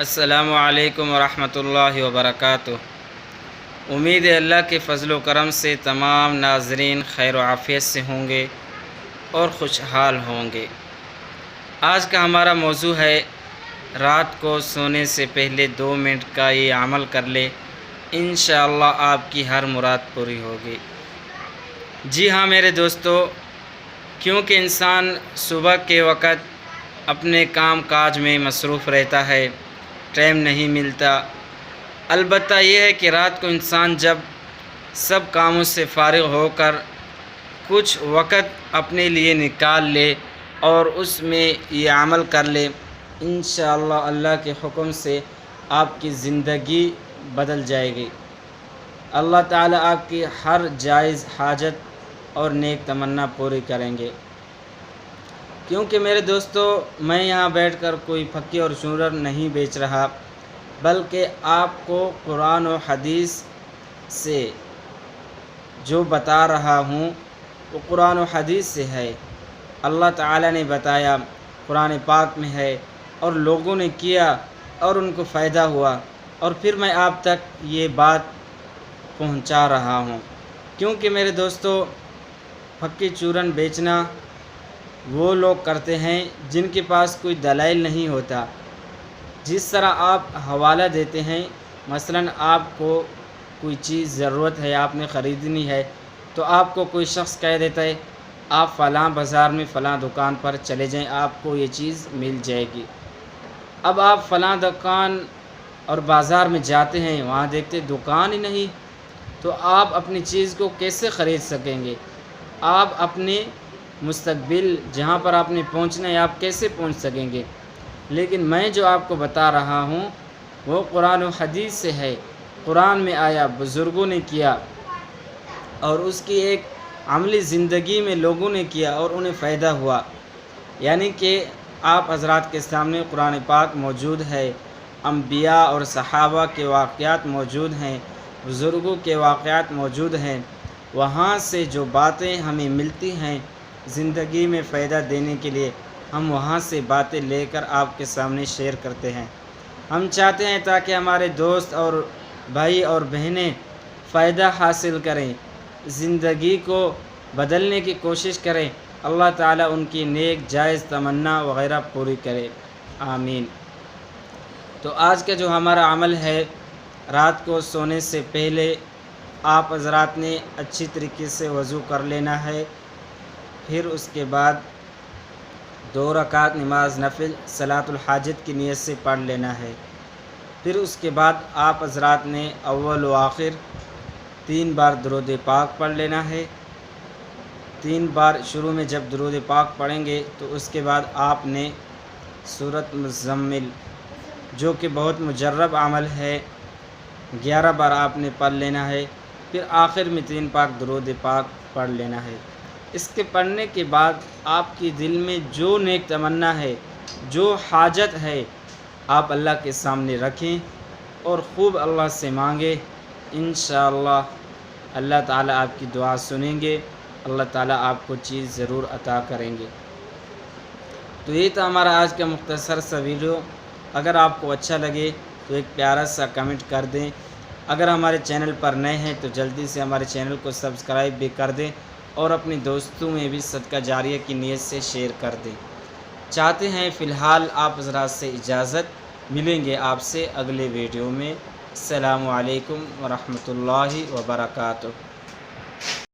السلام علیکم ورحمۃ اللہ وبرکاتہ۔ امید ہے اللہ کے فضل و کرم سے تمام ناظرین خیر و عافیت سے ہوں گے اور خوشحال ہوں گے۔ آج کا ہمارا موضوع ہے رات کو سونے سے پہلے 2 منٹ کا یہ عمل کر لے، انشاءاللہ آپ کی ہر مراد پوری ہوگی۔ جی ہاں میرے دوستو، کیونکہ انسان صبح کے وقت اپنے کام کاج میں مصروف رہتا ہے، ٹائم نہیں ملتا۔ البتہ یہ ہے کہ رات کو انسان جب سب کاموں سے فارغ ہو کر کچھ وقت اپنے لیے نکال لے اور اس میں یہ عمل کر لے، انشاءاللہ اللہ کے حکم سے آپ کی زندگی بدل جائے گی۔ اللہ تعالیٰ آپ کی ہر جائز حاجت اور نیک تمنا پوری کریں گے۔ کیونکہ میرے دوستو، میں یہاں بیٹھ کر کوئی پھکی اور چونر نہیں بیچ رہا، بلکہ آپ کو قرآن و حدیث سے جو بتا رہا ہوں وہ قرآن و حدیث سے ہے۔ اللہ تعالیٰ نے بتایا، قرآن پاک میں ہے، اور لوگوں نے کیا اور ان کو فائدہ ہوا، اور پھر میں آپ تک یہ بات پہنچا رہا ہوں۔ کیونکہ میرے دوستو، پھکی چورن بیچنا وہ لوگ کرتے ہیں جن کے پاس کوئی دلائل نہیں ہوتا۔ جس طرح آپ حوالہ دیتے ہیں، مثلاً آپ کو کوئی چیز ضرورت ہے، آپ نے خریدنی ہے، تو آپ کو کوئی شخص کہہ دیتا ہے آپ فلاں بازار میں فلاں دکان پر چلے جائیں، آپ کو یہ چیز مل جائے گی۔ اب آپ فلاں دکان اور بازار میں جاتے ہیں، وہاں دیکھتے دکان ہی نہیں، تو آپ اپنی چیز کو کیسے خرید سکیں گے؟ آپ اپنے مستقبل جہاں پر آپ نے پہنچنا ہے، آپ کیسے پہنچ سکیں گے؟ لیکن میں جو آپ کو بتا رہا ہوں وہ قرآن و حدیث سے ہے۔ قرآن میں آیا، بزرگوں نے کیا، اور اس کی ایک عملی زندگی میں لوگوں نے کیا اور انہیں فائدہ ہوا۔ یعنی کہ آپ حضرات کے سامنے قرآن پاک موجود ہے، انبیاء اور صحابہ کے واقعات موجود ہیں، بزرگوں کے واقعات موجود ہیں۔ وہاں سے جو باتیں ہمیں ملتی ہیں زندگی میں فائدہ دینے کے لیے، ہم وہاں سے باتیں لے کر آپ کے سامنے شیئر کرتے ہیں۔ ہم چاہتے ہیں تاکہ ہمارے دوست اور بھائی اور بہنیں فائدہ حاصل کریں، زندگی کو بدلنے کی کوشش کریں، اللہ تعالیٰ ان کی نیک جائز تمنا وغیرہ پوری کرے، آمین۔ تو آج کا جو ہمارا عمل ہے، رات کو سونے سے پہلے آپ حضرات نے اچھی طریقے سے وضو کر لینا ہے، پھر اس کے بعد 2 رکعت نماز نفل صلاۃ الحاجت کی نیت سے پڑھ لینا ہے۔ پھر اس کے بعد آپ حضرات نے اول و آخر 3 بار درود پاک پڑھ لینا ہے۔ 3 بار شروع میں جب درود پاک پڑھیں گے تو اس کے بعد آپ نے سورۃ مزمل، جو کہ بہت مجرب عمل ہے، 11 بار آپ نے پڑھ لینا ہے۔ پھر آخر میں 3 پاک درود پاک پڑھ لینا ہے۔ اس کے پڑھنے کے بعد آپ کی دل میں جو نیک تمنا ہے، جو حاجت ہے، آپ اللہ کے سامنے رکھیں اور خوب اللہ سے مانگیں۔ انشاءاللہ اللہ تعالیٰ آپ کی دعا سنیں گے، اللہ تعالیٰ آپ کو چیز ضرور عطا کریں گے۔ تو یہ تھا ہمارا آج کا مختصر سا ویڈیو۔ اگر آپ کو اچھا لگے تو ایک پیارا سا کمنٹ کر دیں۔ اگر ہمارے چینل پر نئے ہیں تو جلدی سے ہمارے چینل کو سبسکرائب بھی کر دیں اور اپنے دوستوں میں بھی صدقہ جاریہ کی نیت سے شیئر کر دیں۔ چاہتے ہیں فی الحال آپ حضرات سے اجازت، ملیں گے آپ سے اگلے ویڈیو میں۔ السلام علیکم ورحمۃ اللہ وبرکاتہ۔